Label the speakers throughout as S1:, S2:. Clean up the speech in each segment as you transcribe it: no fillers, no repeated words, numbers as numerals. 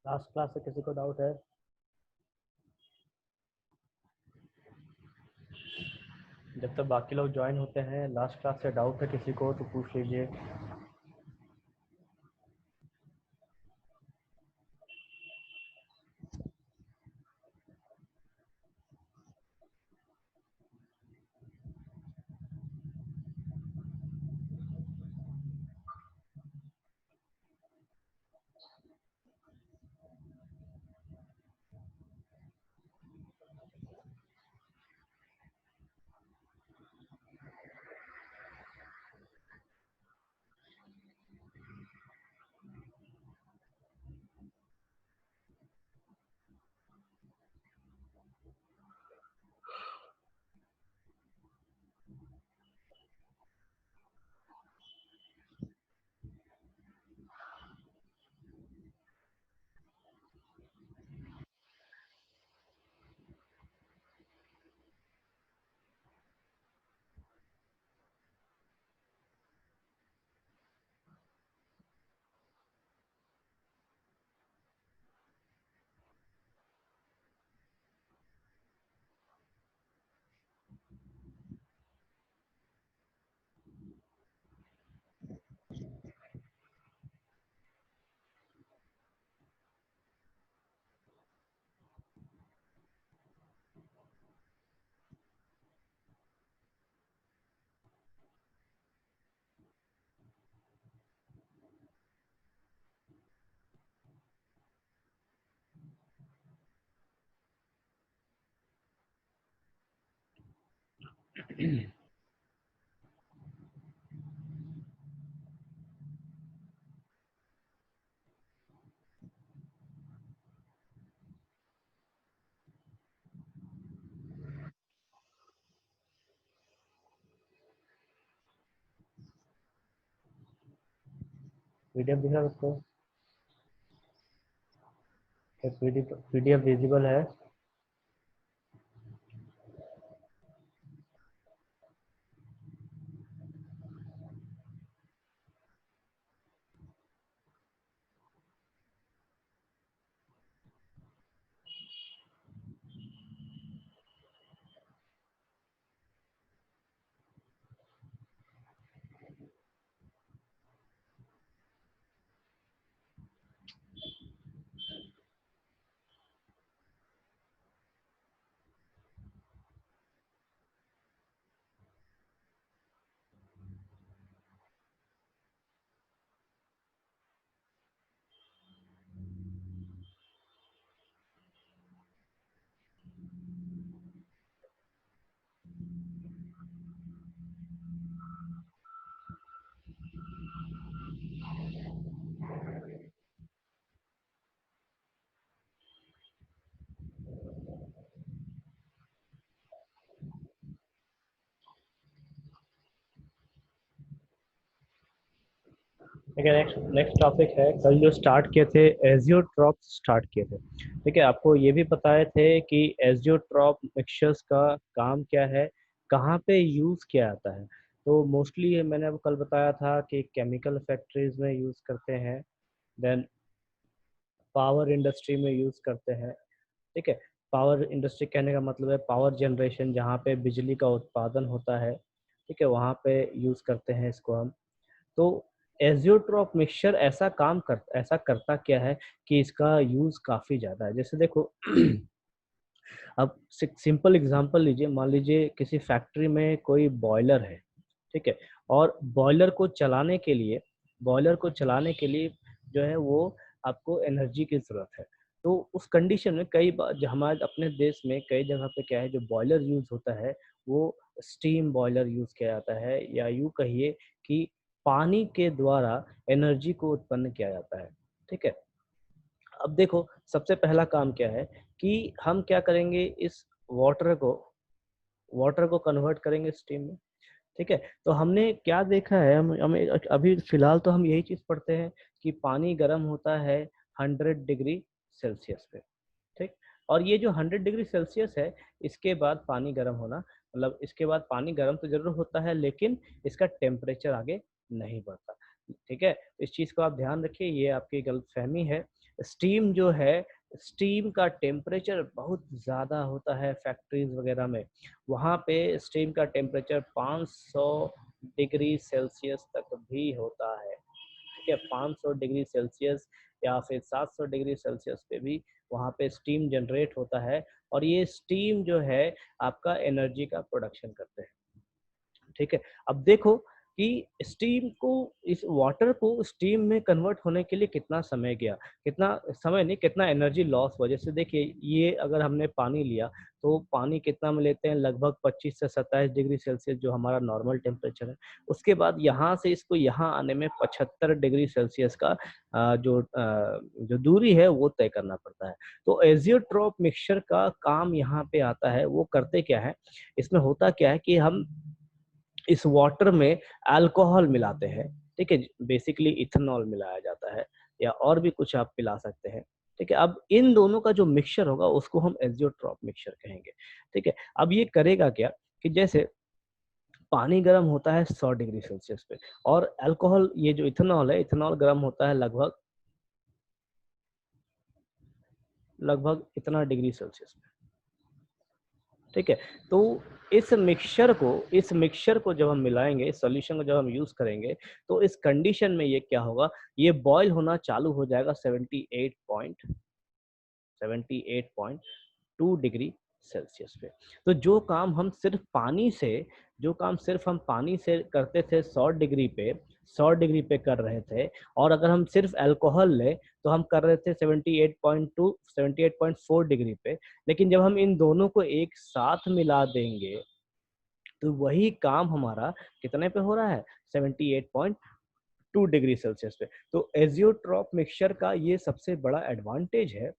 S1: Last class से किसी को डाउट है? जब तक बाकी लोग ज्वाइन होते हैं, लास्ट क्लास से डाउट है किसी को तो पूछ लीजिए। पीडीएफ दिख रहा है आपको? पीडीएफ विजिबल है? ठीक है, नेक्स्ट टॉपिक है। कल जो स्टार्ट किए थे, एजियोट्रॉप स्टार्ट किए थे। ठीक है, आपको ये भी बताए थे कि एजियोट्रॉप मिक्सचर्स का काम क्या है, कहाँ पे यूज़ किया जाता है। तो मोस्टली मैंने आपको कल बताया था कि केमिकल फैक्ट्रीज में यूज़ करते हैं, देन पावर इंडस्ट्री में यूज़ करते हैं। ठीक है, पावर इंडस्ट्री कहने का मतलब है पावर जनरेशन, जहाँ पे बिजली का उत्पादन होता है। ठीक है, वहाँ पे यूज़ करते हैं इसको हम। तो एजियोट्रॉप मिक्सचर ऐसा करता क्या है कि इसका यूज़ काफ़ी ज़्यादा है। जैसे देखो अब सिंपल एग्जांपल लीजिए, मान लीजिए किसी फैक्ट्री में कोई बॉयलर है। ठीक है, और बॉयलर को चलाने के लिए जो है वो आपको एनर्जी की ज़रूरत है। तो उस कंडीशन में कई बार हमारे अपने देश में कई जगह पे क्या है, जो बॉयलर यूज़ होता है वो स्टीम बॉयलर यूज़ किया जाता है, या यूँ कहिए कि पानी के द्वारा एनर्जी को उत्पन्न किया जाता है। ठीक है, अब देखो सबसे पहला काम क्या है कि हम क्या करेंगे, इस वाटर को वाटर को कन्वर्ट करेंगे स्टीम में। ठीक है, तो हमने क्या देखा है, हमें अभी फिलहाल तो हम यही चीज़ पढ़ते हैं कि पानी गर्म होता है 100 डिग्री सेल्सियस पे, ठीक। और ये जो 100 डिग्री सेल्सियस है, इसके बाद पानी गर्म होना, मतलब इसके बाद पानी गर्म तो जरूर होता है, लेकिन इसका टेम्परेचर आगे नहीं बढ़ता, ठीक है। इस चीज को आप ध्यान रखिए, ये आपकी गलतफहमी है। स्टीम जो है, स्टीम का टेम्परेचर बहुत ज़्यादा होता है फैक्ट्रीज वगैरह में, वहाँ पे स्टीम का टेम्परेचर 500 डिग्री सेल्सियस तक भी होता है, ठीक है। 500 डिग्री सेल्सियस या फिर 700 डिग्री सेल्सियस पे भी वहाँ पे स्टीम जनरेट होता है, और ये स्टीम जो है आपका एनर्जी का प्रोडक्शन करते हैं, ठीक है। अब देखो कि स्टीम को, इस वाटर को स्टीम में कन्वर्ट होने के लिए कितना समय गया, कितना समय नहीं, कितना एनर्जी लॉस हुआ। जैसे देखिए, ये अगर हमने पानी लिया तो पानी कितना में लेते हैं, लगभग 25 से 27 डिग्री सेल्सियस जो हमारा नॉर्मल टेम्परेचर है। उसके बाद यहाँ से इसको यहाँ आने में 75 डिग्री सेल्सियस का जो दूरी है वो तय करना पड़ता है। तो एजियोट्रॉप मिक्सचर का काम यहाँ पे आता है। वो करते क्या है, इसमें होता क्या है कि हम इस वाटर में अल्कोहल मिलाते हैं, ठीक है। बेसिकली इथेनॉल मिलाया जाता है, या और भी कुछ आप पिला सकते हैं, ठीक है। अब इन दोनों का जो मिक्सचर होगा उसको हम एजियोट्रॉप मिक्सचर कहेंगे, ठीक है। अब ये करेगा क्या कि जैसे पानी गर्म होता है 100 डिग्री सेल्सियस पे, और अल्कोहल, ये जो इथेनॉल है, इथेनॉल गर्म होता है लगभग लगभग इतना डिग्री सेल्सियस पे, ठीक है। तो इस मिक्सचर को जब हम मिलाएंगे, इस सॉल्यूशन को जब हम यूज करेंगे, तो इस कंडीशन में ये क्या होगा, ये बॉयल होना चालू हो जाएगा 78.2 डिग्री सेल्सियस पे। तो जो काम सिर्फ हम पानी से करते थे 100 डिग्री पे कर रहे थे, और अगर हम सिर्फ अल्कोहल लें तो हम कर रहे थे 78.2 78.4 डिग्री पे। लेकिन जब हम इन दोनों को एक साथ मिला देंगे तो वही काम हमारा कितने पे हो रहा है, 78.2 डिग्री सेल्सियस पे। तो एजियोट्रॉप मिक्सचर का ये सबसे बड़ा एडवांटेज है।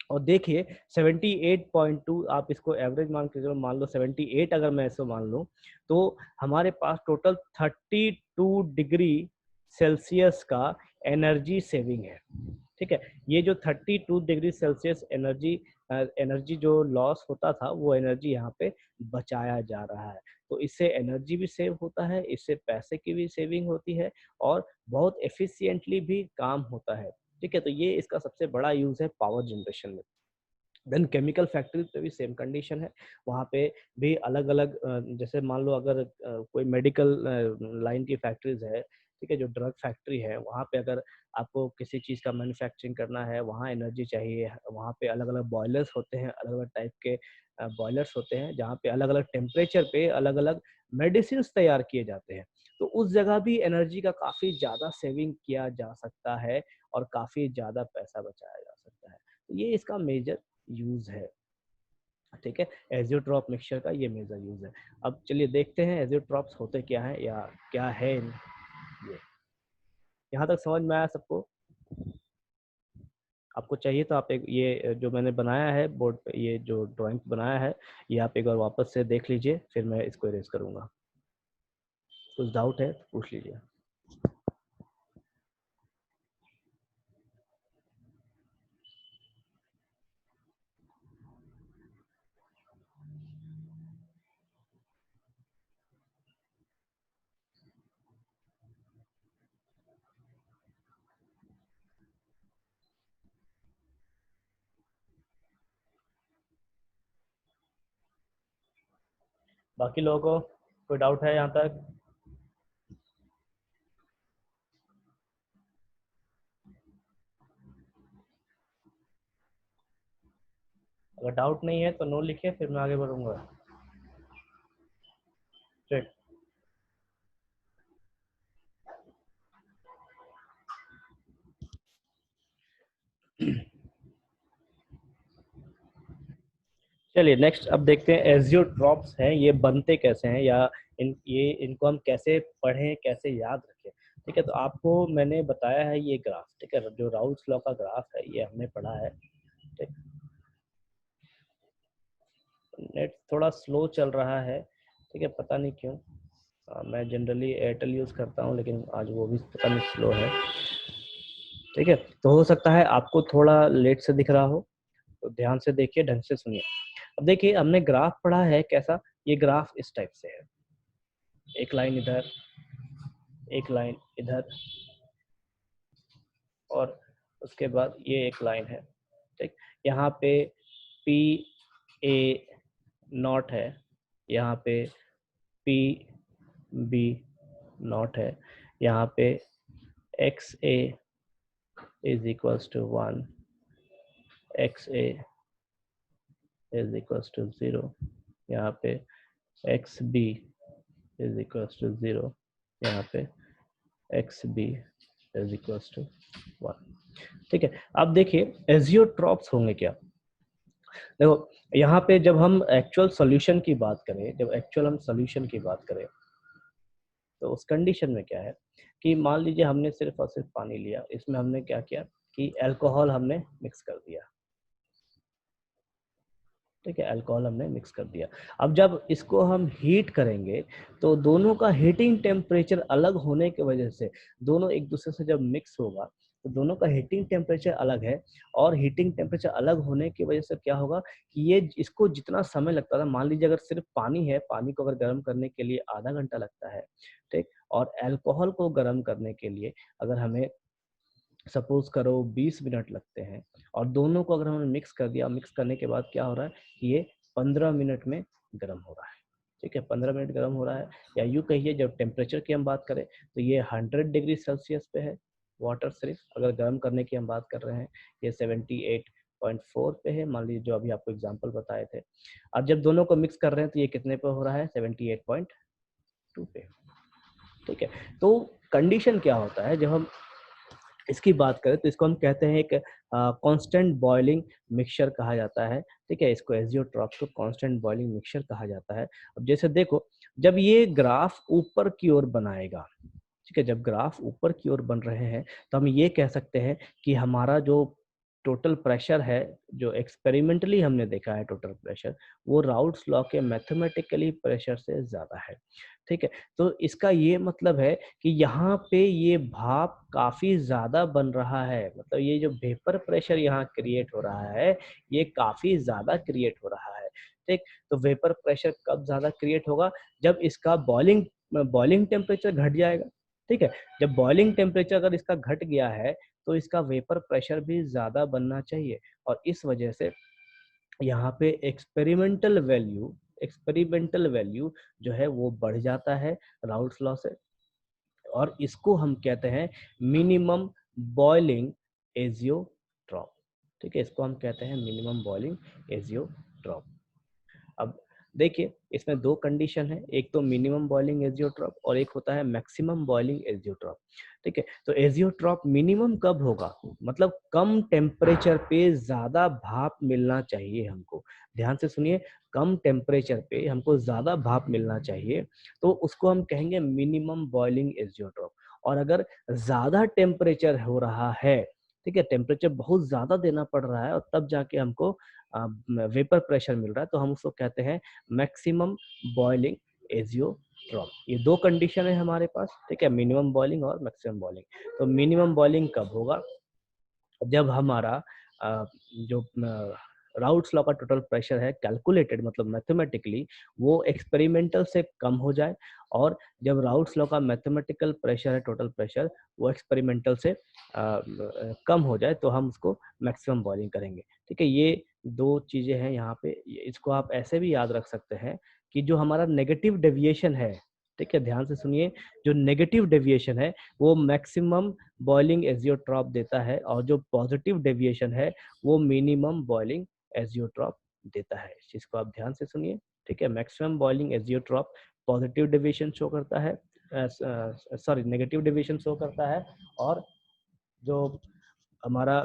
S1: और देखिए 78.2, आप इसको एवरेज मान के चलो, मान लो 78 अगर मैं इसको मान लूँ, तो हमारे पास टोटल 32 डिग्री सेल्सियस का एनर्जी सेविंग है, ठीक है। ये जो 32 डिग्री सेल्सियस एनर्जी जो लॉस होता था, वो एनर्जी यहाँ पे बचाया जा रहा है। तो इससे एनर्जी भी सेव होता है, इससे पैसे की भी सेविंग होती है, और बहुत एफिशिएंटली भी काम होता है, ठीक है। तो ये इसका सबसे बड़ा यूज है पावर जनरेशन में। देन केमिकल फैक्ट्री पे भी सेम कंडीशन है, वहाँ पे भी अलग अलग, जैसे मान लो अगर कोई मेडिकल लाइन की फैक्ट्रीज है, ठीक है, जो ड्रग फैक्ट्री है, वहाँ पे अगर आपको किसी चीज़ का मैन्युफैक्चरिंग करना है, वहाँ एनर्जी चाहिए, वहाँ पे अलग अलग बॉयलर्स होते हैं, अलग अलग टाइप के बॉयलर्स होते हैं, जहाँ पे अलग अलग टेम्परेचर पे अलग अलग मेडिसिन तैयार किए जाते हैं। तो उस जगह भी एनर्जी का काफ़ी ज़्यादा सेविंग किया जा सकता है, और काफ़ी ज़्यादा पैसा बचाया जा सकता है। तो ये इसका मेजर यूज है, ठीक है। एजियोट्रॉप मिक्सचर का ये मेजर यूज है। अब चलिए देखते हैं एजियोट्रॉप्स होते क्या है, या क्या है ये। यहाँ तक समझ में आया सबको? आपको चाहिए तो आप एक ये जो मैंने बनाया है बोर्ड पे, ये जो ड्राइंग बनाया है, ये आप एक बार वापस से देख लीजिए, फिर मैं इसको इरेज करूंगा। कुछ डाउट है तो पूछ लीजिए। बाकी लोगों को कोई डाउट है यहाँ तक? अगर डाउट नहीं है तो नो लिखिए, फिर मैं आगे बढ़ूंगा, ठीक। चलिए नेक्स्ट अब देखते हैं एजियोट्रॉप्स हैं ये बनते कैसे हैं, या इनको हम कैसे पढ़ें, कैसे याद रखें, ठीक है। तो आपको मैंने बताया है ये ग्राफ, ठीक है, जो राउल्स लॉ का ग्राफ है, ये हमने पढ़ा है, ठीक। नेट थोड़ा स्लो चल रहा है, ठीक है, पता नहीं क्यों। मैं जनरली एयरटेल यूज़ करता हूँ, लेकिन आज वो भी पता नहीं स्लो है। ठीक है, तो हो सकता है आपको थोड़ा लेट से दिख रहा हो, तो ध्यान से देखिए, ढंग से सुनिए। अब देखिए हमने ग्राफ पढ़ा है कैसा, ये ग्राफ इस टाइप से है, एक लाइन इधर, एक लाइन इधर, और उसके बाद ये एक लाइन है। ठीक, यहाँ पे पी ए नॉट है, यहाँ पे पी बी नॉट है, यहाँ पे x A is equals to 1, x A is equals to 0, यहाँ पे x B is equals to 0, यहाँ पे x B is equals to 1। ठीक है, अब देखिए एजियोट्रॉप्स होंगे क्या। देखो यहाँ पे जब हम एक्चुअल सॉल्यूशन की बात करें, जब एक्चुअल हम सॉल्यूशन की बात करें, तो उस कंडीशन में क्या है कि मान लीजिए हमने सिर्फ और सिर्फ पानी लिया, इसमें हमने क्या किया कि अल्कोहल हमने मिक्स कर दिया। ठीक है, अल्कोहल हमने मिक्स कर दिया। अब जब इसको हम हीट करेंगे तो दोनों का हीटिंग टेम्परेचर अलग होने की वजह से, दोनों एक दूसरे से जब मिक्स होगा तो दोनों का हीटिंग टेम्परेचर अलग है, और हीटिंग टेम्परेचर अलग होने की वजह से क्या होगा कि ये इसको जितना समय लगता था, मान लीजिए अगर सिर्फ पानी है, पानी को अगर गर्म करने के लिए आधा घंटा लगता है, ठीक, और अल्कोहल को गर्म करने के लिए अगर हमें सपोज करो 20 मिनट लगते हैं, और दोनों को अगर हमने मिक्स कर दिया, मिक्स करने के बाद क्या हो रहा है कि ये 15 मिनट में गर्म हो रहा है। ठीक है, 15 मिनट गर्म हो रहा है, या यूँ कहिए जब टेम्परेचर की हम बात करें तो ये 100 डिग्री सेल्सियस पे है वाटर, सिर्फ अगर गर्म करने की हम बात कर रहे हैं ये 78.4 पे है, मान लीजिए जो अभी आपको एग्जांपल बताए थे। अब जब दोनों को मिक्स कर रहे हैं तो ये कितने पे हो रहा है, 78.2 पे। ठीक है, तो कंडीशन क्या होता है जब हम इसकी बात करें तो इसको हम कहते हैं एक कांस्टेंट बॉइलिंग मिक्सचर कहा जाता है। ठीक है, इसको एजियोट्रॉप्स को कांस्टेंट बॉइलिंग मिक्सचर कहा जाता है। अब जैसे देखो, जब ये ग्राफ ऊपर की ओर बनाएगा, ठीक है, जब ग्राफ ऊपर की ओर बन रहे हैं तो हम ये कह सकते हैं कि हमारा जो टोटल प्रेशर है, जो एक्सपेरिमेंटली हमने देखा है टोटल प्रेशर, वो राउट्स लॉ के मैथमेटिकली प्रेशर से ज़्यादा है। ठीक है, तो इसका ये मतलब है कि यहाँ पे ये भाप काफ़ी ज़्यादा बन रहा है, मतलब ये जो वेपर प्रेशर यहाँ क्रिएट हो रहा है, ये काफ़ी ज़्यादा क्रिएट हो रहा है। ठीक, तो वेपर प्रेशर कब ज़्यादा क्रिएट होगा, जब इसका बॉइलिंग बॉइलिंग टेम्परेचर घट जाएगा। ठीक है, जब बॉइलिंग टेम्परेचर अगर इसका घट गया है तो इसका वेपर प्रेशर भी ज़्यादा बनना चाहिए, और इस वजह से यहाँ पे एक्सपेरिमेंटल वैल्यू जो है वो बढ़ जाता है राउल्ट्स लॉ से, और इसको हम कहते हैं मिनिमम बॉइलिंग एजियोट्रॉप। ठीक है, इसको हम कहते हैं मिनिमम बॉइलिंग एजियोट्रॉप। अब देखिए इसमें दो कंडीशन है, एक तो मिनिमम बॉइलिंग एजियोट्रॉप और एक होता है मैक्सिमम बॉइलिंग एजियोट्रॉप। ठीक है, तो एजियोट्रॉप मिनिमम कब होगा, मतलब कम टेम्परेचर पे ज्यादा भाप मिलना चाहिए हमको। ध्यान से सुनिए, कम टेम्परेचर पे हमको ज्यादा भाप मिलना चाहिए, तो उसको हम कहेंगे मिनिमम बॉइलिंग एजियोट्रॉप। और अगर ज्यादा टेम्परेचर हो रहा है, ठीक है, टेम्परेचर बहुत ज्यादा देना पड़ रहा है और तब जाके हमको वेपर प्रेशर मिल रहा है, तो हम उसको कहते हैं मैक्सिमम बॉइलिंग एजियोट्रॉप। ये दो कंडीशन है हमारे पास, ठीक है, मिनिमम बॉइलिंग और मैक्सिमम बॉइलिंग। तो मिनिमम बॉइलिंग कब होगा, जब हमारा जो राउट्स लॉ का टोटल प्रेशर है कैलकुलेटेड, मतलब मैथमेटिकली, वो एक्सपेरिमेंटल से कम हो जाए, और जब राउट्स लॉ का मैथमेटिकल प्रेशर है टोटल प्रेशर, वो एक्सपेरिमेंटल से कम हो जाए, तो हम उसको मैक्सिमम बॉइलिंग करेंगे। ठीक है, ये दो चीजें हैं यहाँ पे। इसको आप ऐसे भी याद रख सकते हैं कि जो हमारा नेगेटिव डेविएशन है, ठीक है, ध्यान से सुनिए, जो नेगेटिव डेविएशन है वो मैक्सिमम बॉइलिंग एजियोट्रॉप देता है, और जो पॉजिटिव डेविएशन है वो मिनिमम बॉइलिंग एजियोट्रॉप देता है। इस चीज को आप ध्यान से सुनिए। ठीक है, maximum boiling azeotrope positive deviation show करता है, सॉरी नेगेटिव डेविएशन शो करता है, और जो हमारा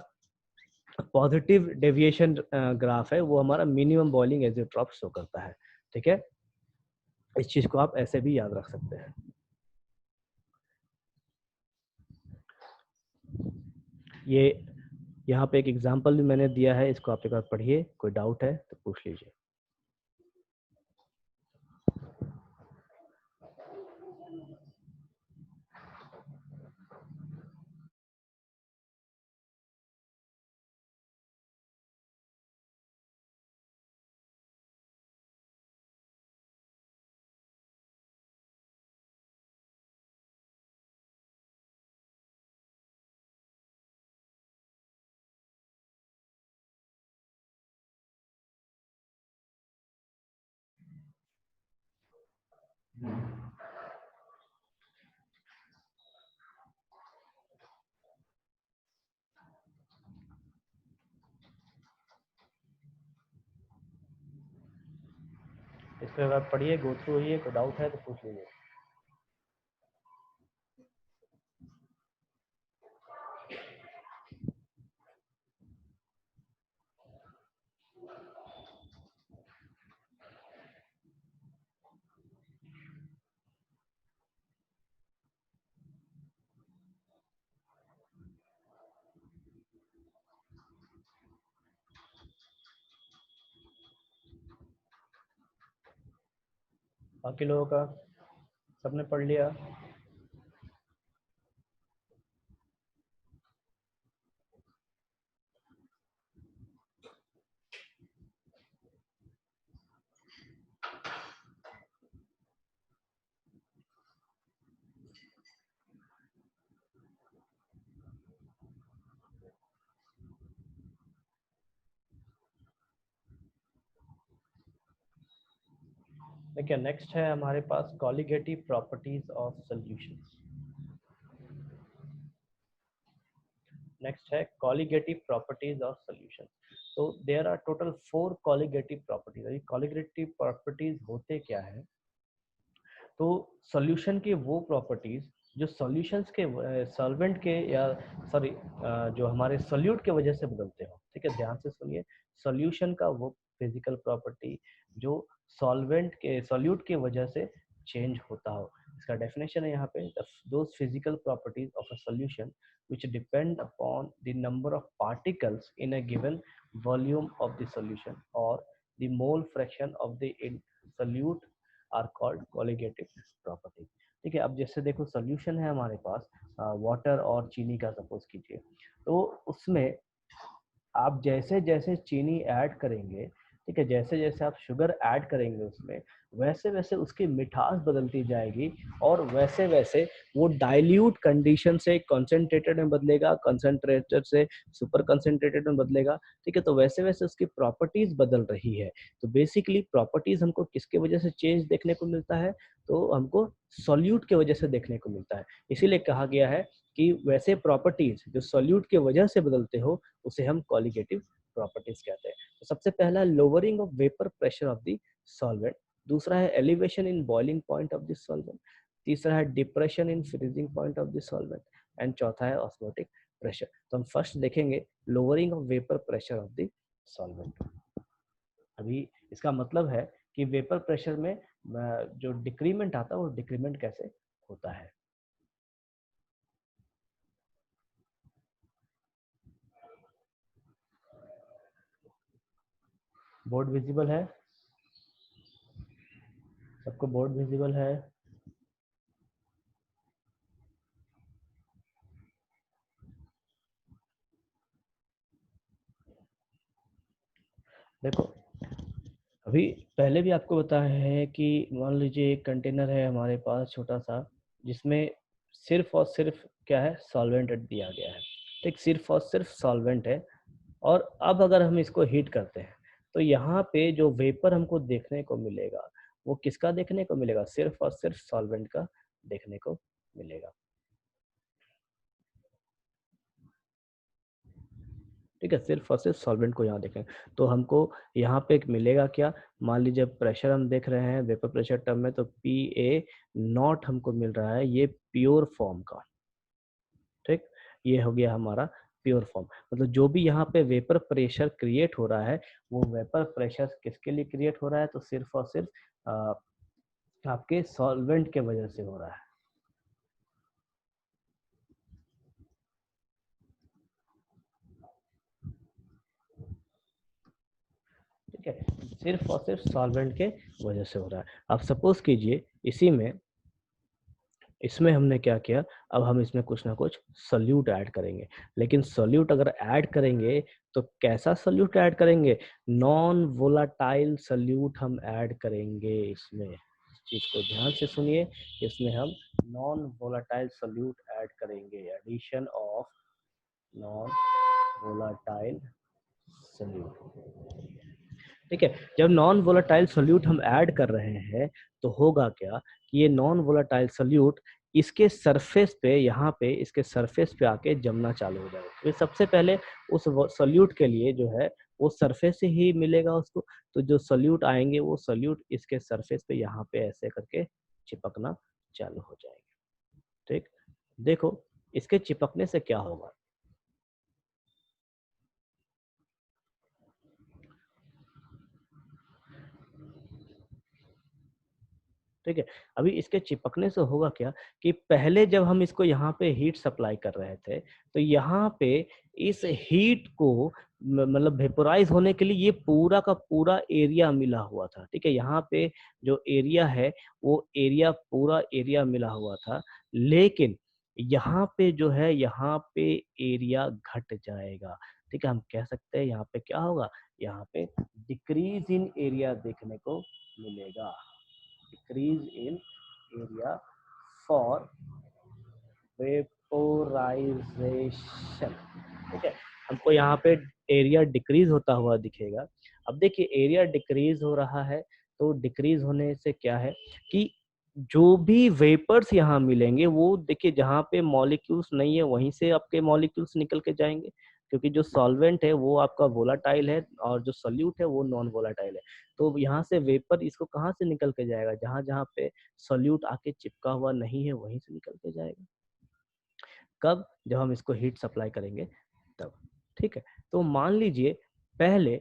S1: पॉजिटिव डेविएशन ग्राफ है वो हमारा मिनिमम बॉइलिंग एजियोट्रॉप शो करता है। ठीक है, इस चीज को आप ऐसे भी याद रख सकते हैं। ये यहाँ पे एक एग्जाम्पल भी मैंने दिया है, इसको आप एक बार पढ़िए, कोई डाउट है तो पूछ लीजिए। इस पर आप पढ़िए, गो थ्रू होइए, कोई डाउट है तो पूछ लीजिए। बाकी लोगों का सबने पढ़ लिया? देखिए नेक्स्ट है हमारे पास colligative properties of solutions. Next है कॉलिगेटिव प्रॉपर्टीज ऑफ सॉल्यूशन। तो there are total 4 colligative properties. अभी कॉलिगेटिव प्रॉपर्टीज होते क्या है? तो सॉल्यूशन की वो प्रॉपर्टीज जो सॉल्यूशंस के सॉल्वेंट के या सॉरी जो हमारे सॉल्यूट के वजह से बदलते हो। ठीक है, ध्यान से सुनिए। सॉल्यूशन का वो फिजिकल प्रॉपर्टी जो सॉल्वेंट के सॉल्यूट की वजह से चेंज होता हो। इसका डेफिनेशन है यहाँ पे, those physical properties of a solution which depend upon the number of particles in a given volume of the solution or the mole fraction of the solute are called colligative property। ठीक है, अब जैसे देखो solution है हमारे पास water और चीनी का, सपोज कीजिए। तो उसमें आप जैसे जैसे चीनी ऐड करेंगे, ठीक है, जैसे जैसे आप शुगर ऐड करेंगे उसमें, वैसे वैसे उसकी मिठास बदलती जाएगी और वैसे वैसे वो डाइल्यूट कंडीशन से कंसंट्रेटेड में बदलेगा, कंसंट्रेटेड से सुपर कंसंट्रेटेड में बदलेगा। ठीक है, तो वैसे वैसे उसकी प्रॉपर्टीज बदल रही है। तो बेसिकली प्रॉपर्टीज हमको किसके वजह से चेंज देखने को मिलता है? तो हमको सॉल्यूट के वजह से देखने को मिलता है। इसीलिए कहा गया है कि वैसे प्रॉपर्टीज जो सॉल्यूट के वजह से बदलते हो उसे हम कॉलिगेटिव प्रॉपर्टीज कहते हैं। तो सबसे पहला lowering of vapour pressure of the solvent, दूसरा है elevation in boiling point of the solvent, तीसरा है depression in freezing point of the solvent and चौथा है ऑस्मोटिक प्रेशर। तो हम फर्स्ट देखेंगे lowering of vapour pressure of the solvent. अभी इसका मतलब है कि वेपर प्रेशर में जो डिक्रीमेंट आता है वो डिक्रीमेंट कैसे होता है। बोर्ड विजिबल है? सबको बोर्ड विजिबल है? देखो अभी पहले भी आपको बताया है कि मान लीजिए एक कंटेनर है हमारे पास छोटा सा, जिसमें सिर्फ और सिर्फ क्या है, सॉल्वेंट दिया गया है। ठीक, सिर्फ और सिर्फ सॉल्वेंट है। और अब अगर हम इसको हीट करते हैं तो यहाँ पे जो वेपर हमको देखने को मिलेगा वो किसका देखने को मिलेगा? सिर्फ और सिर्फ सॉल्वेंट का देखने को मिलेगा। ठीक है, सिर्फ और सिर्फ सॉल्वेंट को यहाँ देखें तो हमको यहाँ पे एक मिलेगा क्या? मान लीजिए प्रेशर हम देख रहे हैं वेपर प्रेशर टर्म में, तो PA0 हमको मिल रहा है, ये प्योर फॉर्म का। ठीक, ये हो गया हमारा प्योर फॉर्म। मतलब जो भी यहाँ पे वेपर प्रेशर क्रिएट हो रहा है वो वेपर प्रेशर किसके लिए क्रिएट हो रहा है? तो सिर्फ और सिर्फ आपके सॉल्वेंट के वजह से हो रहा है। ठीक है, सिर्फ और सिर्फ सॉल्वेंट के वजह से हो रहा है। अब सपोज कीजिए इसी में इसमें हमने क्या किया, अब हम इसमें कुछ ना कुछ सॉल्यूट ऐड करेंगे। लेकिन सॉल्यूट अगर ऐड करेंगे तो कैसा सॉल्यूट ऐड करेंगे? नॉन वोलाटाइल सॉल्यूट हम ऐड करेंगे इसमें। इस चीज को ध्यान से सुनिए, इसमें हम नॉन वोलाटाइल सॉल्यूट ऐड करेंगे, addition of non volatile solute. ठीक है, जब नॉन वोलेटाइल सोल्यूट हम ऐड कर रहे हैं तो होगा क्या कि ये नॉन वोलेटाइल सोल्यूट इसके सरफेस पे, यहाँ पे इसके सरफेस पे आके जमना चालू हो जाएगा। तो सबसे पहले उस सोल्यूट के लिए जो है वो सरफेस से ही मिलेगा उसको, तो जो सोल्यूट आएंगे वो सोल्यूट इसके सरफेस पे यहाँ पे ऐसे करके चिपकना चालू हो जाएंगे। ठीक, देखो इसके चिपकने से क्या होगा। ठीक है, अभी इसके चिपकने से होगा क्या कि पहले जब हम इसको यहाँ पे हीट सप्लाई कर रहे थे तो यहाँ पे इस हीट को मतलब वेपोराइज होने के लिए ये पूरा का पूरा एरिया मिला हुआ था। ठीक है, यहाँ पे जो एरिया है वो एरिया पूरा एरिया मिला हुआ था, लेकिन यहाँ पे जो है यहाँ पे एरिया घट जाएगा। ठीक है, हम कह सकते हैं यहाँ पे क्या होगा, यहाँ पे डिक्रीज इन एरिया देखने को मिलेगा। decrease in area for vaporization। ठीक है, हमको यहाँ पे एरिया डिक्रीज होता हुआ दिखेगा। अब देखिए एरिया डिक्रीज हो रहा है, तो डिक्रीज होने से क्या है कि जो भी वेपर्स यहाँ मिलेंगे वो देखिए जहाँ पे मॉलिक्यूल्स नहीं है वहीं से आपके मॉलिक्यूल्स निकल के जाएंगे, क्योंकि जो सॉल्वेंट है वो आपका वोलाटाइल है और जो सोल्यूट है वो नॉन वोलाटाइल है। तो यहाँ से वेपर इसको कहाँ से निकल के जाएगा, जहाँ जहाँ पे सोल्यूट आके चिपका हुआ नहीं है वहीं से निकल के जाएगा। कब, जब हम इसको हीट सप्लाई करेंगे तब। ठीक है, तो मान लीजिए पहले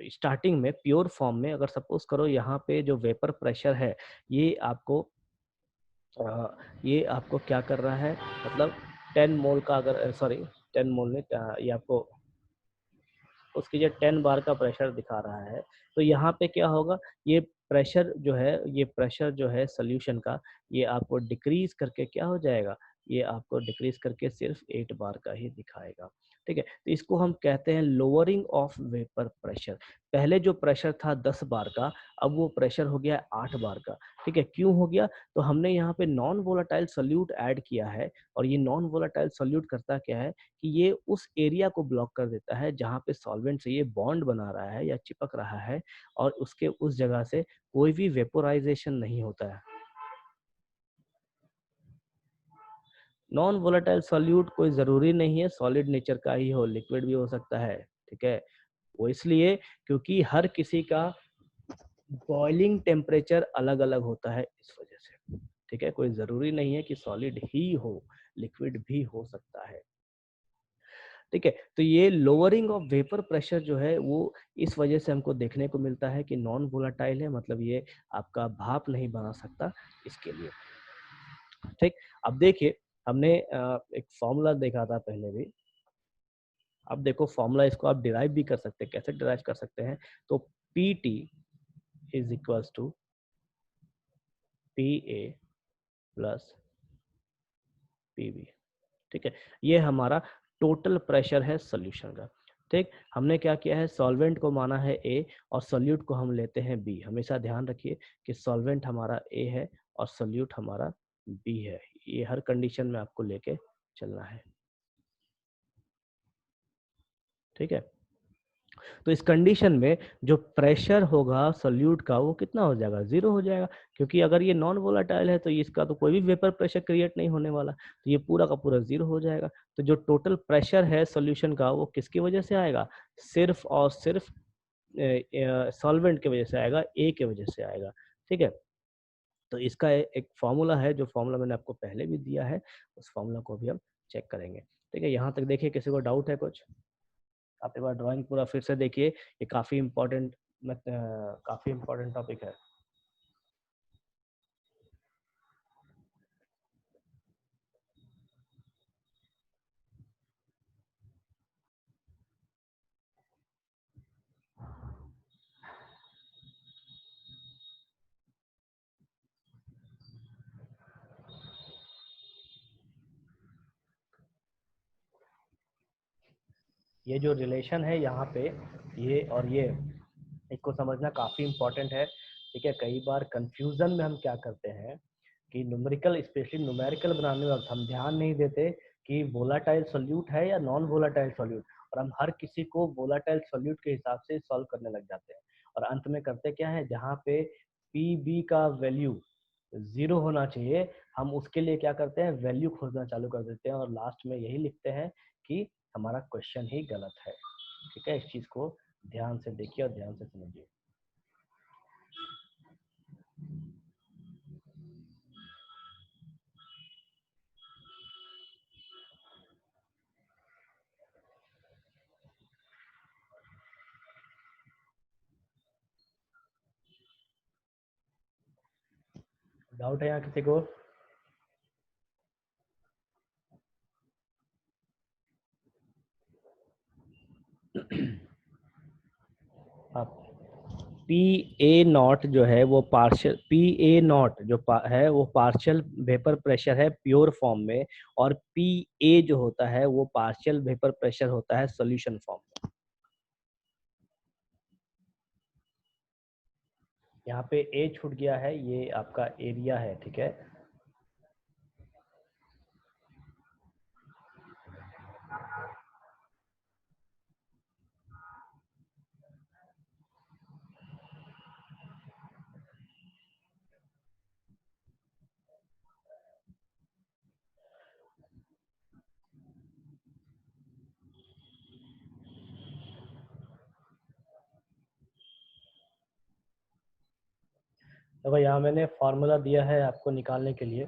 S1: स्टार्टिंग में प्योर फॉर्म में अगर सपोज करो यहाँ पे जो वेपर प्रेशर है ये आपको ये आपको क्या कर रहा है, मतलब 10 मोल का, अगर सॉरी 10 मोल नहीं, ये आपको उसकी जो 10 बार का प्रेशर दिखा रहा है, तो यहाँ पे क्या होगा, ये प्रेशर जो है, ये प्रेशर जो है सोल्यूशन का, ये आपको डिक्रीज करके क्या हो जाएगा, ये आपको डिक्रीज करके सिर्फ 8 बार का ही दिखाएगा। ठीक है, तो इसको हम कहते हैं लोअरिंग ऑफ वेपर प्रेशर। पहले जो प्रेशर था 10 बार का, अब वो प्रेशर हो गया 8 बार का। ठीक है, क्यों हो गया, तो हमने यहाँ पे नॉन वोलाटाइल सोल्यूट ऐड किया है, और ये नॉन वोलाटाइल सोल्यूट करता क्या है कि ये उस एरिया को ब्लॉक कर देता है जहाँ पे सॉल्वेंट से ये बॉन्ड बना रहा है या चिपक रहा है, और उसके उस जगह से कोई भी वेपोराइजेशन नहीं होता है। नॉन वोलेटाइल सॉल्यूट कोई जरूरी नहीं है सॉलिड नेचर का ही हो, लिक्विड भी हो सकता है। ठीक है, वो इसलिए क्योंकि हर किसी का बॉइलिंग टेम्परेचर अलग अलग होता है, इस वजह से। ठीक है, कोई जरूरी नहीं है कि सॉलिड ही हो, लिक्विड भी हो सकता है। ठीक है, तो ये लोअरिंग ऑफ वेपर प्रेशर जो है वो इस वजह से हमको देखने को मिलता है कि नॉन वोलाटाइल है, मतलब ये आपका भाप नहीं बना सकता इसके लिए। ठीक, अब देखिए हमने एक फॉर्मूला देखा था पहले भी। अब देखो फॉर्मूला, इसको आप डिराइव भी कर सकते हैं। कैसे डिराइव कर सकते हैं, तो P T is equals to P A plus P B. ठीक है, ये हमारा टोटल प्रेशर है सोल्यूशन का। ठीक, हमने क्या किया है, सॉल्वेंट को माना है ए और सोल्यूट को हम लेते हैं बी। हमेशा ध्यान रखिए कि सॉल्वेंट हमारा ए है और सोल्यूट हमारा बी है, ये हर कंडीशन में आपको लेके चलना है। ठीक है, तो इस कंडीशन में जो प्रेशर होगा सोल्यूट का वो कितना हो जाएगा, 0 हो जाएगा, क्योंकि अगर ये नॉन वोलाटाइल है तो इसका तो कोई भी वेपर प्रेशर क्रिएट नहीं होने वाला, तो ये पूरा का पूरा 0 हो जाएगा। तो जो टोटल प्रेशर है सोल्यूशन का वो किसकी वजह से आएगा, सिर्फ और सिर्फ सॉल्वेंट की वजह से आएगा, ए की वजह से आएगा। ठीक है, तो इसका एक फॉर्मूला है, जो फॉर्मूला मैंने आपको पहले भी दिया है, उस फॉर्मूला को भी हम चेक करेंगे। ठीक है, यहाँ तक देखिए, किसी को डाउट है कुछ, आप एक बार ड्राइंग पूरा फिर से देखिए, ये काफी इम्पोर्टेंट काफी इम्पोर्टेंट टॉपिक है। ये जो रिलेशन है यहाँ पे, ये और ये, इसको समझना काफी इम्पोर्टेंट है। ठीक है, कई बार कंफ्यूजन में हम क्या करते हैं कि न्यूमेरिकल, स्पेशली न्यूमेरिकल बनाने वक्त हम ध्यान नहीं देते कि वोलाटाइल सोल्यूट है या नॉन वोलाटाइल सोल्यूट, और हम हर किसी को वोलाटाइल सोल्यूट के हिसाब से सॉल्व करने लग जाते हैं, और अंत में करते क्या है, जहाँ पे पी बी का वैल्यू 0 होना चाहिए, हम उसके लिए क्या करते हैं, वैल्यू खोजना चालू कर देते हैं और लास्ट में यही लिखते हैं कि हमारा क्वेश्चन ही गलत है। ठीक है, इस चीज को ध्यान से देखिए और ध्यान से समझिए। डाउट है यहाँ किसी को? आप पी ए नॉट जो है वो पार्शियल, पी ए नॉट जो है वो पार्शियल वेपर प्रेशर है प्योर फॉर्म में, और पी ए जो होता है वो पार्शियल वेपर प्रेशर होता है सॉल्यूशन फॉर्म में। यहाँ पे ए छूट गया है, ये आपका एरिया है। ठीक है, देखो यहाँ मैंने फॉर्मूला दिया है आपको निकालने के लिए।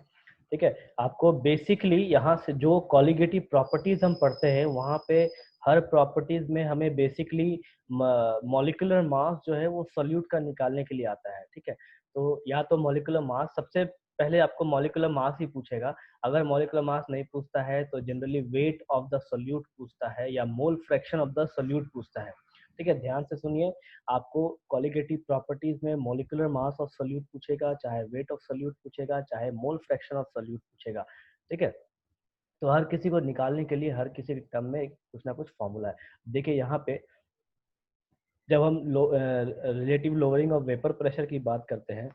S1: ठीक है, आपको बेसिकली यहाँ से जो कॉलिगेटिव प्रॉपर्टीज हम पढ़ते हैं वहाँ पे हर प्रॉपर्टीज में हमें बेसिकली मॉलिक्यूलर मास जो है वो सॉल्यूट का निकालने के लिए आता है। ठीक है, तो या तो मॉलिक्यूलर मास, सबसे पहले आपको मॉलिक्यूलर मास ही पूछेगा। अगर मॉलिक्यूलर मास नहीं पूछता है तो generally weight of the solute पूछता है या mole fraction of the solute पूछता है। ठीक है, ध्यान से सुनिए, आपको क्वालिटेटिव प्रॉपर्टीज में मॉलिक्यूलर मास ऑफ सॉल्यूट पूछेगा, चाहे वेट ऑफ सॉल्यूट पूछेगा, चाहे मोल फ्रैक्शन ऑफ सॉल्यूट पूछेगा। ठीक है, तो हर किसी को निकालने के लिए हर किसी टर्म में कुछ ना कुछ फॉर्मूला है। देखिए यहाँ पे जब हम relative lowering of vapour pressure की बात करते हैं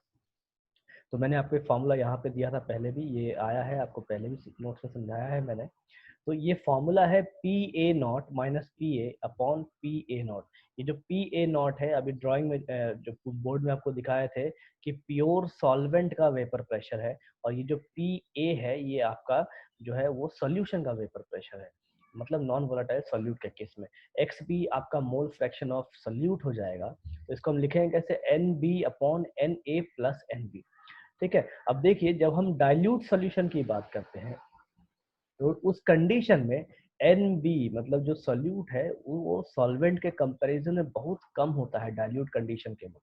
S1: तो मैंने आपको एक फॉर्मूला यहाँ पे दिया था, पहले भी ये आया है, आपको पहले भी नोट्स में समझाया है मैंने। तो ये फॉर्मूला है P A not minus P A upon P A not. ये जो पी ए नॉट है अभी ड्राइंग में जो बोर्ड में आपको दिखाए थे कि प्योर सॉल्वेंट का वेपर प्रेशर है, और ये जो पी ए है ये आपका जो है वो सोल्यूशन का वेपर प्रेशर है, मतलब नॉन वोलेटाइल सोल्यूट के केस में। एक्स बी आपका मोल फ्रैक्शन ऑफ सोल्यूट हो जाएगा, तो इसको हम लिखेंगे कैसे, n B upon n A plus n B. ठीक है, अब देखिए जब हम डाइल्यूट सोल्यूशन की बात करते हैं तो उस कंडीशन में एन बी मतलब जो सॉल्यूट है वो सॉल्वेंट के कंपैरिजन में बहुत कम होता है डाइल्यूट कंडीशन के में।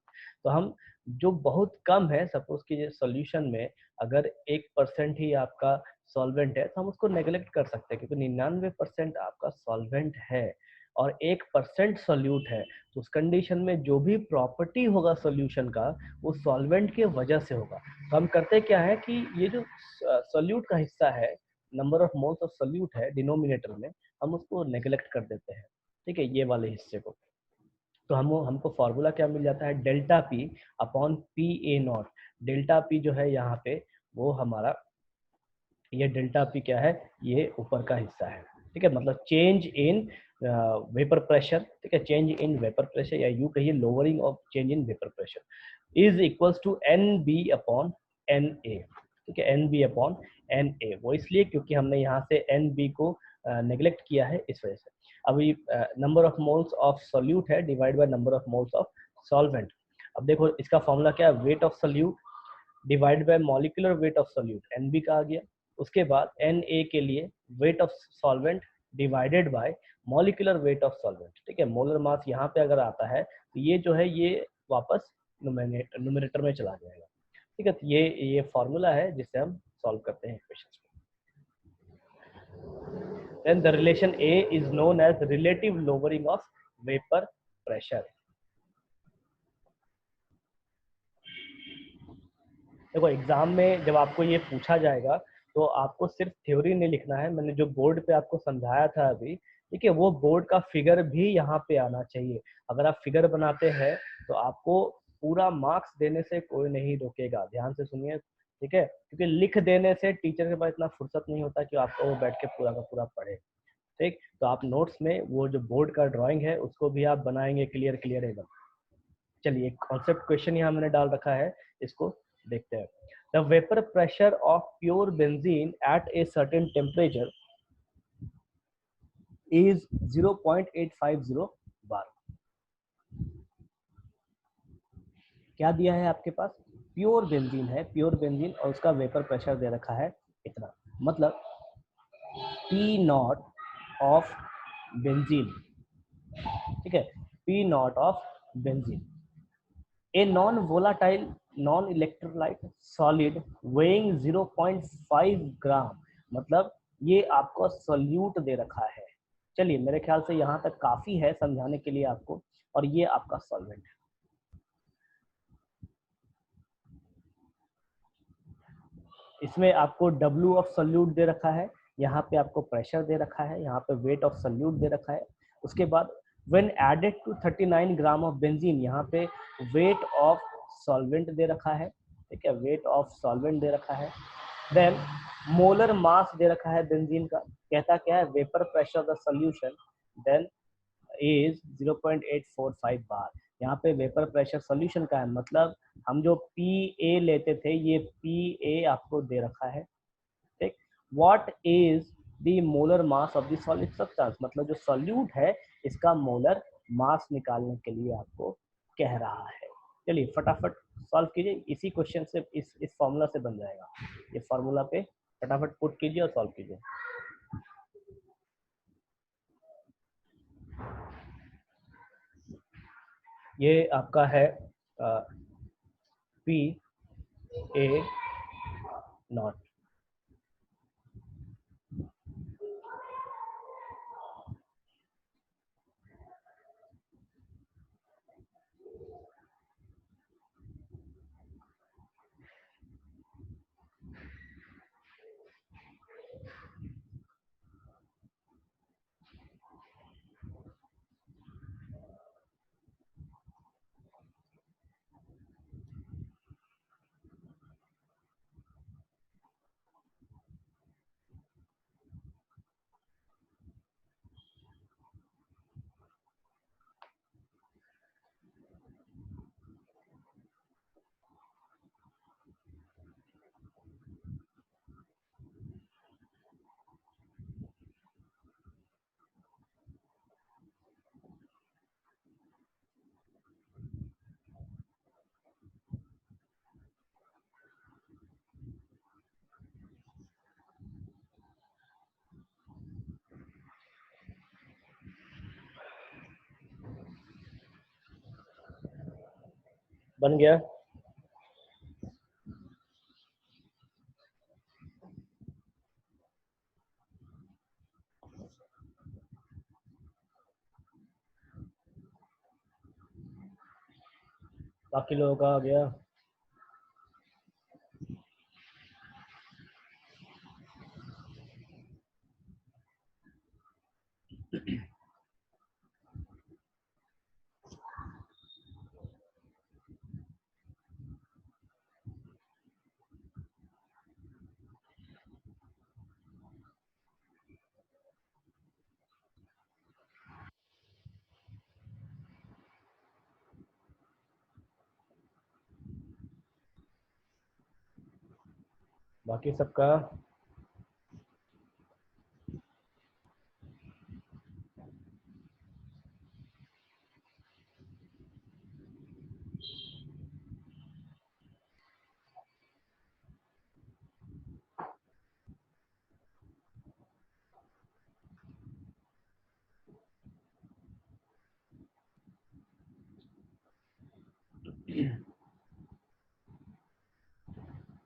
S1: तो हम जो बहुत कम है, सपोज कि सॉल्यूशन में अगर 1% ही आपका सॉल्वेंट है तो हम उसको नेग्लेक्ट कर सकते हैं, क्योंकि 99% आपका सॉल्वेंट है और 1% सॉल्यूट है, तो उस कंडीशन में जो भी प्रॉपर्टी होगा सॉल्यूशन का वो सॉल्वेंट के वजह से होगा। तो हम करते क्या है कि ये जो सॉल्यूट का हिस्सा है, number of moles of solute है डिनोमिनेटर में, हम उसको नेग्लेक्ट कर देते हैं। ठीक है, ये वाले हिस्से को। तो हमको फॉर्मूला क्या मिल जाता है, delta P upon P A not. Delta P जो है यहाँ पे वो हमारा, ये डेल्टा पी क्या है, ये ऊपर का हिस्सा है। ठीक है, मतलब चेंज इन वेपर प्रेशर। ठीक है, चेंज इन वेपर प्रेशर या यू कहिए lowering of change in vapour pressure is equals to n B upon n A. ठीक है, n B upon n A, वो इसलिए क्योंकि हमने यहाँ से एन बी को नेग्लेक्ट किया है, इस वजह से। अभी number of moles of solute है divide by number of moles of solvent. अब देखो इसका फॉर्मूला क्या है, weight of solute divide by molecular weight of solute, N B का आ गया। उसके बाद एन ए के लिए weight of solvent divided by molecular weight of solvent. ठीक है, मोलर मास यहाँ पे अगर आता है तो ये जो है ये वापस न्यूमरेटर में चला जाएगा। ठीक है, तो ये फॉर्मूला है जिससे हम सॉल्व करते हैं इक्वेशंस को। Then the relation a is known as relative lowering of vapour pressure. देखो एग्जाम में जब आपको ये पूछा जाएगा तो आपको सिर्फ थ्योरी नहीं लिखना है, मैंने जो बोर्ड पे आपको समझाया था अभी, ठीक है, वो बोर्ड का फिगर भी यहाँ पे आना चाहिए। अगर आप फिगर बनाते हैं तो आपको पूरा मार्क्स देने से कोई नहीं रोकेगा, ध्यान से सुनिए। ठीक है, क्योंकि लिख देने से टीचर के पास इतना फुर्सत नहीं होता कि आपको वो बैठ के पूरा का पूरा पढ़े। ठीक, तो आप नोट्स में वो जो बोर्ड का ड्राइंग है उसको भी आप बनाएंगे क्लियर क्लियर एकदम। चलिए एक कॉन्सेप्ट क्वेश्चन यहाँ मैंने डाल रखा है, इसको देखते हैं। The vapour pressure of pure benzene at a certain temperature is 0.850 bar. क्या दिया है आपके पास? प्योर बेंजीन है, प्योर बेंजीन, और उसका वेपर प्रेशर दे रखा है इतना, मतलब पी नॉट ऑफ बेंजीन, ठीक है, P not of benzene, a non volatile non electrolyte solid weighing 0.5 ग्राम, मतलब ये आपको सॉल्यूट दे रखा है। चलिए मेरे ख्याल से यहाँ तक काफी है समझाने के लिए आपको, और ये आपका सॉल्वेंट है। इसमें आपको W ऑफ सॉल्यूट दे रखा है, यहाँ पे आपको प्रेशर दे रखा है, यहाँ पे वेट ऑफ सॉल्यूट दे रखा है। उसके बाद when added to 39 gram of benzene, यहाँ पे वेट ऑफ सॉल्वेंट दे रखा है, ठीक है, वेट ऑफ सॉल्वेंट दे रखा है। देन मोलर मास दे रखा है बेंजीन का, कहता क्या है, vapour pressure of the solution then is 0.845 bar. यहाँ पे वेपर प्रेशर सॉल्यूशन का है, मतलब हम जो पी लेते थे, ये पी आपको दे रखा है, ठीक। What is the molar mass of the solid substance, मतलब जो सॉल्यूट है इसका मोलर मास निकालने के लिए आपको कह रहा है। चलिए फटाफट सॉल्व कीजिए, इसी क्वेश्चन से इस फॉर्मूला से बन जाएगा। ये फॉर्मूला पे फटाफट पुट कीजिए और सॉल्व कीजिए। ये आपका है पी ए नॉट, बन गया। बाकी लोगों का आ गया। बाकी सबका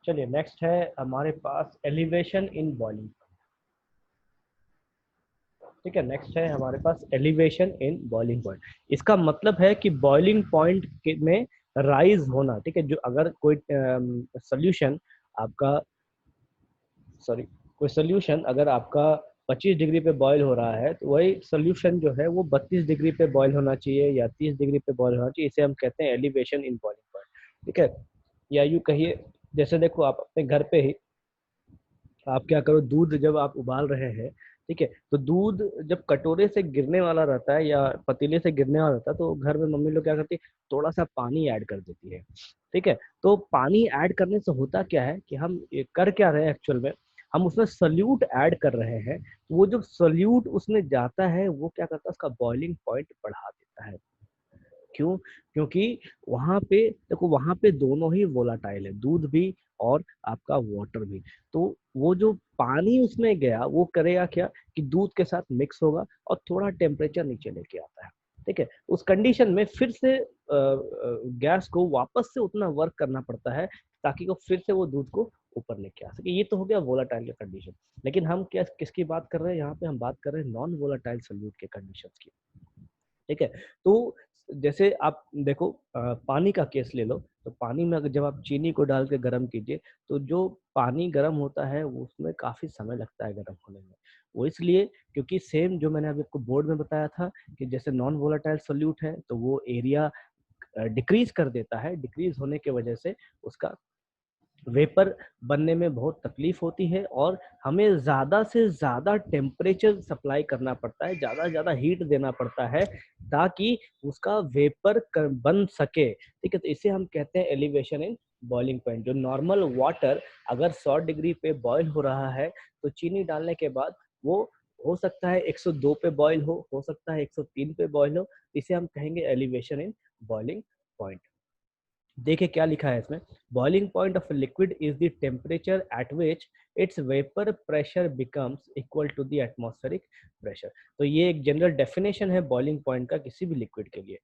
S1: चलिए नेक्स्ट है हमारे पास एलिवेशन इन बॉइलिंग, ठीक है। नेक्स्ट है हमारे पास एलिवेशन इन बॉइलिंग पॉइंट। इसका मतलब है कि बॉइलिंग पॉइंट में राइज होना, ठीक है। जो अगर कोई सोल्यूशन आपका सॉरी कोई सोल्यूशन अगर आपका 25 डिग्री पे बॉयल हो रहा है, तो वही सोल्यूशन जो है वो 32 डिग्री पे बॉयल होना चाहिए या 30 डिग्री पे बॉयल होना चाहिए। इसे हम कहते हैं एलिवेशन इन बॉइलिंग पॉइंट, ठीक है। या यूँ कहिए, जैसे देखो आप अपने घर पे ही आप क्या करो, दूध जब आप उबाल रहे हैं, ठीक है, तो दूध जब कटोरे से गिरने वाला रहता है या पतीले से गिरने वाला रहता है, तो घर में मम्मी लोग क्या करती है, थोड़ा सा पानी ऐड कर देती है। ठीक है, तो पानी ऐड करने से होता क्या है कि हम ये कर क्या रहे हैं एक्चुअल में, हम उसमें सल्यूट ऐड कर रहे हैं। वो जो सल्यूट उसमें जाता है वो क्या करता है, उसका बॉइलिंग पॉइंट बढ़ा देता है। क्यों? क्योंकि वहां पे देखो, वहां पे दोनों ही वोलाटाइल है, दूध भी और आपका वाटर भी। तो वो जो पानी उसमें गया वो करेगा क्या कि दूध के साथ मिक्स होगा और थोड़ा टेम्परेचर नीचे लेके आता है। ठीक है, उस कंडीशन में फिर से गैस को वापस से उतना वर्क करना पड़ता है ताकि वो फिर से वो दूध को ऊपर लेके आ सके। ये तो हो गया वोलाटाइल का कंडीशन। लेकिन हम क्या किसकी बात कर रहे हैं यहाँ पे, हम बात कर रहे हैं नॉन वोलाटाइल सोल्यूट के कंडीशन की। ठीक है, तो जैसे आप देखो, पानी का केस ले लो, तो पानी में अगर जब आप चीनी को डाल के गर्म कीजिए, तो जो पानी गर्म होता है वो उसमें काफी समय लगता है गर्म होने में। वो इसलिए क्योंकि सेम जो मैंने अभी आपको बोर्ड में बताया था कि जैसे नॉन वोलेटाइल सोल्यूट है तो वो एरिया डिक्रीज कर देता है, डिक्रीज होने की वजह से उसका वेपर बनने में बहुत तकलीफ होती है और हमें ज़्यादा से ज़्यादा टेम्परेचर सप्लाई करना पड़ता है, ज़्यादा से ज़्यादा हीट देना पड़ता है ताकि उसका वेपर बन सके। ठीक है, तो इसे हम कहते हैं एलिवेशन इन बॉइलिंग पॉइंट। जो नॉर्मल वाटर अगर 100 डिग्री पे बॉयल हो रहा है तो चीनी डालने के बाद वो हो सकता है 102 पे बॉयल हो सकता है 103 पे बॉयल हो, इसे हम कहेंगे एलिवेशन इन बॉइलिंग पॉइंट। देखिए क्या लिखा है इसमें, boiling point of liquid is the temperature at which its vapour pressure becomes equal to the atmospheric pressure. तो ये एक जनरल डेफिनेशन है बॉइलिंग पॉइंट का किसी भी लिक्विड के लिए।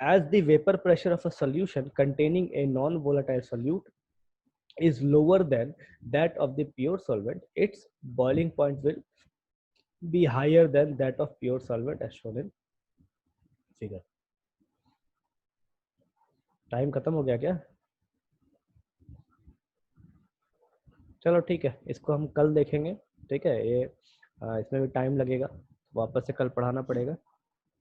S1: As the vapor pressure of a solution containing a non-volatile solute is lower than that of the pure solvent, its boiling point will be higher than that of pure solvent as shown in figure। Time खत्म हो गया क्या? चलो ठीक है, इसको हम कल देखेंगे। ठीक है, ये इसमें भी टाइम लगेगा, वापस से कल पढ़ाना पड़ेगा।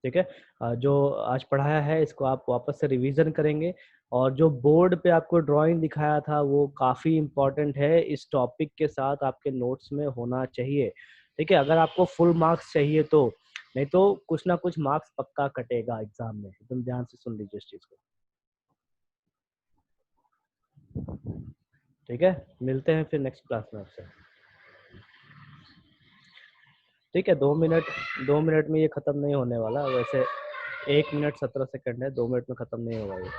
S1: ठीक है, जो आज पढ़ाया है इसको आप वापस से रिवीजन करेंगे। और जो बोर्ड पे आपको ड्राइंग दिखाया था वो काफ़ी इम्पोर्टेंट है, इस टॉपिक के साथ आपके नोट्स में होना चाहिए। ठीक है, अगर आपको फुल मार्क्स चाहिए तो, नहीं तो कुछ ना कुछ मार्क्स पक्का कटेगा एग्जाम में, एकदम ध्यान से सुन लीजिए इस चीज़ को। ठीक है, मिलते हैं फिर नेक्स्ट क्लास में आपसे। ठीक है, 2 मिनट, 2 मिनट में ये खत्म नहीं होने वाला वैसे। 1 मिनट 17 सेकंड है, 2 मिनट में खत्म नहीं होगा ये।